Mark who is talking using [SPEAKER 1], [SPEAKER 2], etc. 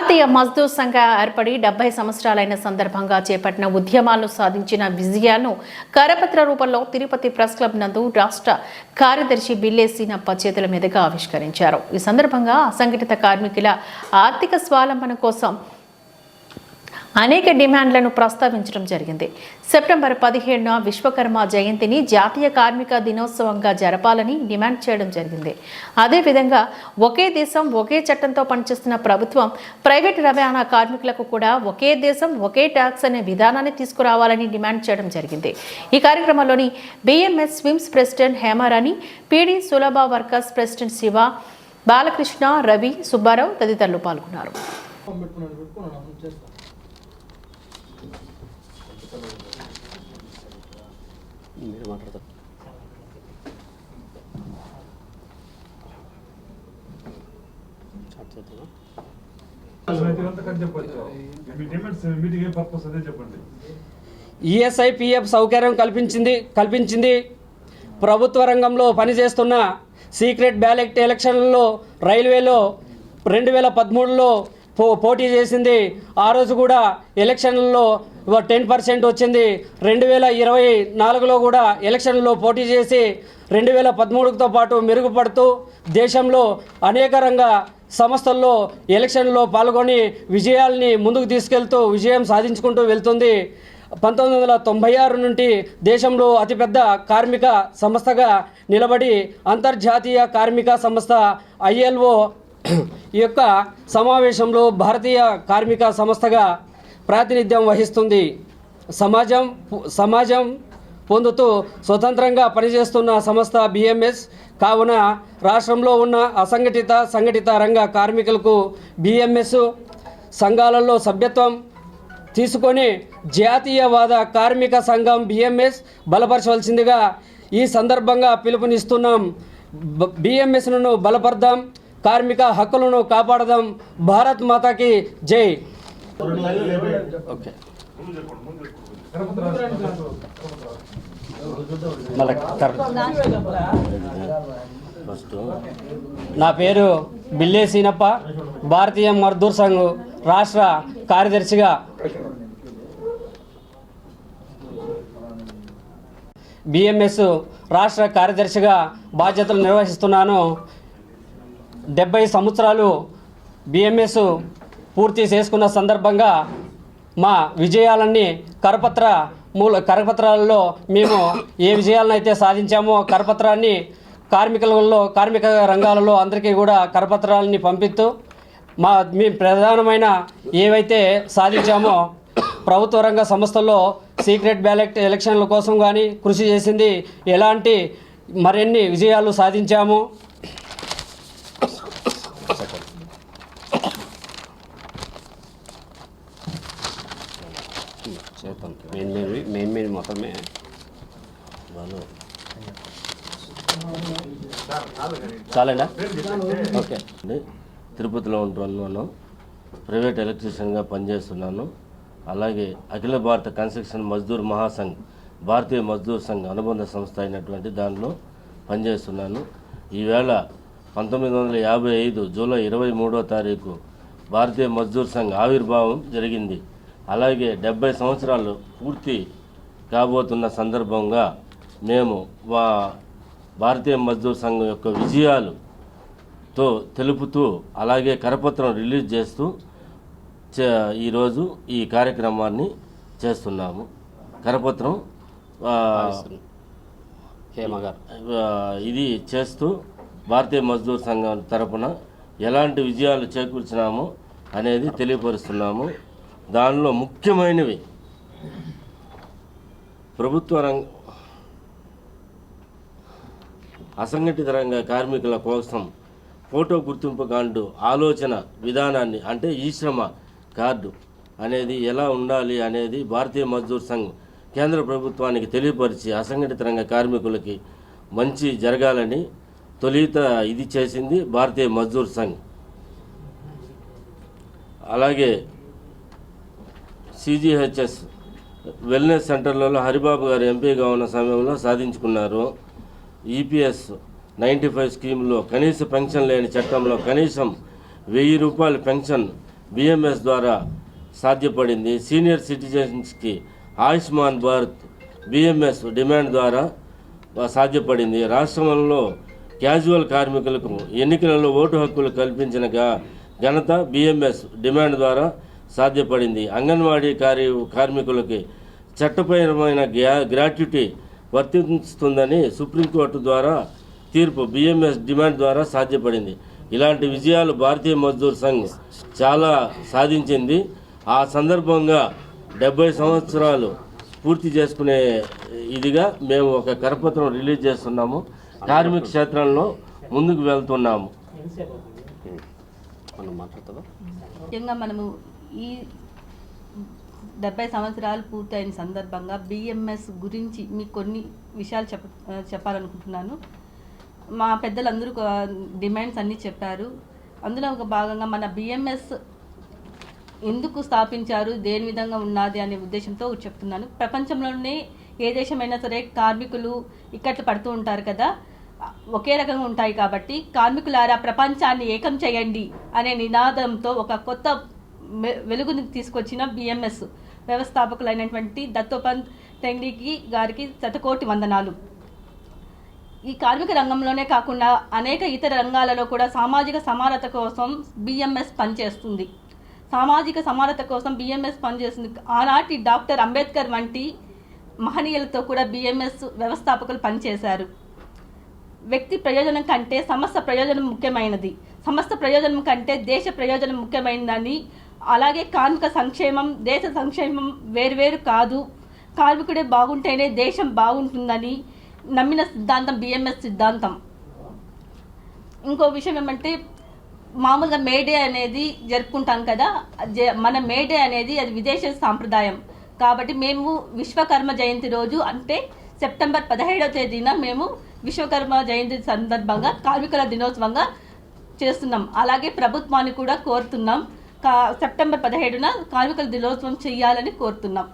[SPEAKER 1] భారతీయ మజ్దూర్ సంఘ ఏర్పడి 70 సంవత్సరాలైన సందర్భంగా చేపట్టిన ఉద్యమాలను సాధించిన విజయాలను కరపత్ర రూపంలో తిరుపతి ప్రెస్ క్లబ్ నందు రాష్ట్ర కార్యదర్శి బిల్లేసీనప్ప చేతుల మీదుగా ఆవిష్కరించారు. ఈ సందర్భంగా అసంఘటిత కార్మికుల ఆర్థిక స్వావలంబన కోసం అనేక డిమాండ్లను ప్రస్తావించడం జరిగింది. సెప్టెంబర్ 17న విశ్వకర్మ జయంతిని జాతీయ కార్మిక దినోత్సవంగా జరపాలని డిమాండ్ చేయడం జరిగింది. అదేవిధంగా ఒకే దేశం ఒకే చట్టంతో పనిచేస్తున్న ప్రభుత్వం ప్రైవేట్ రవాణా కార్మికులకు కూడా ఒకే దేశం ఒకే ట్యాక్స్ అనే విధానాన్ని తీసుకురావాలని డిమాండ్ చేయడం జరిగింది. ఈ కార్యక్రమంలోని BMS SVIMS president Hemarani, PD సులభ వర్కర్స్ ప్రెసిడెంట్ శివ, బాలకృష్ణ, రవి, సుబ్బారావు తదితరులు పాల్గొన్నారు.
[SPEAKER 2] ఈఎస్ఐ పిఎఫ్ సౌకర్యం కల్పించింది. ప్రభుత్వ రంగంలో పనిచేస్తున్న సీక్రెట్ బ్యాలెట్ ఎలక్షన్లలో రైల్వేలో 2013లో పోటీ చేసింది. ఆ రోజు కూడా ఎలక్షన్లలో 10% వచ్చింది. 2024లో కూడా ఎలక్షన్లో పోటీ చేసి 2013తో పాటు మెరుగుపడుతూ దేశంలో అనేక రంగ సంస్థల్లో ఎలక్షన్లో పాల్గొని విజయాల్ని ముందుకు తీసుకెళ్తూ విజయం సాధించుకుంటూ వెళ్తుంది. 1996 నుండి దేశంలో అతిపెద్ద కార్మిక సంస్థగా నిలబడి అంతర్జాతీయ కార్మిక సంస్థ ILO ఈ యొక్క సమావేశంలో భారతీయ కార్మిక సంస్థగా ప్రాతినిధ్యం వహిస్తుంది. సమాజం పొందుతూ స్వతంత్రంగా పనిచేస్తున్న సంస్థ BMS కావున రాష్ట్రంలో ఉన్న అసంఘటిత సంఘటిత రంగ కార్మికులకు BMS సంఘాలలో సభ్యత్వం తీసుకొని జాతీయవాద కార్మిక సంఘం BMS బలపరచవలసిందిగా ఈ సందర్భంగా పిలుపునిస్తున్నాం. BMSను బలపడదాం, కార్మిక హక్కులను కాపాడదాం. భారత్ మాతాకి జై. ఓకే, నా పేరు బిల్లేసీనప్ప, భారతీయ మజ్దూర్ సంఘ్ రాష్ట్ర కార్యదర్శిగా BMS రాష్ట్ర కార్యదర్శిగా బాధ్యతలు నిర్వహిస్తున్నాను. 70 సంవత్సరాలు BMS పూర్తి చేసుకున్న సందర్భంగా మా విజయాలన్నీ కరపత్రాలలో మేము ఏ విజయాలను అయితే సాధించామో కరపత్రాన్ని కార్మిక రంగాలలో అందరికీ కూడా కరపత్రాలని పంపిస్తూ మేము ప్రధానమైన ఏవైతే సాధించామో ప్రభుత్వ రంగ సంస్థల్లో సీక్రెట్ బ్యాలెట్ ఎలక్షన్ల కోసం కానీ కృషి చేసింది. ఎలాంటి మరిన్ని విజయాలు సాధించాము. మెయిన్ మొత్తమే చాలండి. ఓకే,
[SPEAKER 3] తిరుపతిలో ఉంటున్నాను. ప్రైవేట్ ఎలక్ట్రీషియన్గా పనిచేస్తున్నాను. అలాగే అఖిల భారత కన్స్ట్రక్షన్ మజ్దూర్ మహాసంఘ్, భారతీయ మజ్దూర్ సంఘ్ అనుబంధ సంస్థ అయినటువంటి దానిలో పనిచేస్తున్నాను. ఈవేళ 1955 జూలై 23వ తారీఖు భారతీయ మజ్దూర్ సంఘ్ ఆవిర్భావం జరిగింది. అలాగే 70 సంవత్సరాలు పూర్తి కాబోతున్న సందర్భంగా మేము భారతీయ మజ్దూర్ సంఘం యొక్క విజయాలతో తెలుపుతూ అలాగే కరపత్రం రిలీజ్ చేస్తూ ఈరోజు ఈ కార్యక్రమాన్ని చేస్తున్నాము. కరపత్రం ఇది చేస్తూ భారతీయ మజ్దూర్ సంఘం తరపున ఎలాంటి విజయాలు చేకూర్చినామో అనేది తెలియపరుస్తున్నాము. దానిలో ముఖ్యమైనవి ప్రభుత్వ అసంఘటిత రంగ కార్మికుల కోసం ఫోటో గుర్తింపు కార్డు ఆలోచన విధానాన్ని, అంటే ఈ శ్రమ కార్డు అనేది ఎలా ఉండాలి అనేది భారతీయ మజ్దూర్ సంఘ్ కేంద్ర ప్రభుత్వానికి తెలియపరిచి అసంఘటిత రంగ కార్మికులకి మంచి జరగాలని తొలిత ఇది చేసింది భారతీయ మజ్దూర్ సంఘ్. అలాగే CGHS వెల్నెస్ సెంటర్లలో హరిబాబు గారు ఎంపీగా ఉన్న సమయంలో సాధించుకున్నారు. EPS 95 స్కీమ్లో కనీస పెన్షన్ లేని చట్టంలో కనీసం 1000 రూపాయల పెన్షన్ బిఎంఎస్ ద్వారా సాధ్యపడింది. సీనియర్ సిటిజన్స్కి ఆయుష్మాన్ భారత్ బిఎంఎస్ డిమాండ్ ద్వారా సాధ్యపడింది. రాష్ట్రంలో క్యాజువల్ కార్మికులకు ఎన్నికలలో ఓటు హక్కులు కల్పించిన ఘనత బిఎంఎస్ డిమాండ్ ద్వారా సాధ్యపడింది. అంగన్వాడీ కార్మికులకి చట్టపరమైన గ్రాట్యుటీ వర్తిస్తుందని సుప్రీంకోర్టు ద్వారా తీర్పు బిఎంఎస్ డిమాండ్ ద్వారా సాధ్యపడింది. ఇలాంటి విజయాలు భారతీయ మజ్దూర్ సంఘ్ చాలా సాధించింది. ఆ సందర్భంగా 70 సంవత్సరాలు పూర్తి చేసుకునే ఇదిగా మేము ఒక కరపత్రం రిలీజ్ చేస్తున్నాము. కార్మిక క్షేత్రంలో ముందుకు వెళ్తున్నాము.
[SPEAKER 4] ముఖ్యంగా మనము ఈ 70 సంవత్సరాలు పూర్తయిన సందర్భంగా బిఎంఎస్ గురించి మీకు కొన్ని విషయాలు చెప్పాలనుకుంటున్నాను. మా పెద్దలందరూ డిమాండ్స్ అన్నీ చెప్పారు. అందులో ఒక భాగంగా మన బిఎంఎస్ ఎందుకు స్థాపించారు, దేని విధంగా ఉన్నది అనే ఉద్దేశంతో చెప్తున్నాను. ప్రపంచంలోనే ఏ దేశమైనా సరే కార్మికులు ఇక్కట్లు పడుతూ ఉంటారు కదా, ఒకే రకంగా ఉంటాయి కాబట్టి కార్మికులారా ప్రపంచాన్ని ఏకం చేయండి అనే నినాదంతో ఒక కొత్త వెలుగుని తీసుకొచ్చిన బిఎంఎస్ వ్యవస్థాపకులైనటువంటి దత్తోపంత్ టెంగ్లీకి గారికి శతకోటి వందనాలు. ఈ కార్మిక రంగంలోనే కాకుండా అనేక ఇతర రంగాలలో కూడా సామాజిక సమానత కోసం బిఎంఎస్ పనిచేస్తుంది. సామాజిక సమానత కోసం బిఎంఎస్ పనిచేస్తుంది. ఆనాటి డాక్టర్ అంబేద్కర్ వంటి మహనీయులతో కూడా బిఎంఎస్ వ్యవస్థాపకులు పనిచేశారు. వ్యక్తి ప్రయోజనం కంటే సమస్త ప్రయోజనం ముఖ్యమైనది, సమస్త ప్రయోజనం కంటే దేశ ప్రయోజనం ముఖ్యమైనదని, అలాగే కార్మిక సంక్షేమం దేశ సంక్షేమం వేరువేరు కాదు, కార్మికుడే బాగుంటేనే దేశం బాగుంటుందని నమ్మిన సిద్ధాంతం బిఎంఎస్ సిద్ధాంతం. ఇంకో విషయం ఏమంటే, మామూలుగా మేడే అనేది జరుపుకుంటాం కదా, మన మేడే అనేది అది విదేశీ సాంప్రదాయం. కాబట్టి మేము విశ్వకర్మ జయంతి రోజు అంటే సెప్టెంబర్ 17వ తేదీన మేము విశ్వకర్మ జయంతి సందర్భంగా కార్మికుల దినోత్సవంగా చేస్తున్నాం. అలాగే ప్రభుత్వాన్ని కూడా కోరుతున్నాం, సెప్టెంబర్ 17న కార్మికుల దినోత్సవం చేయాలని కోరుతున్నాం.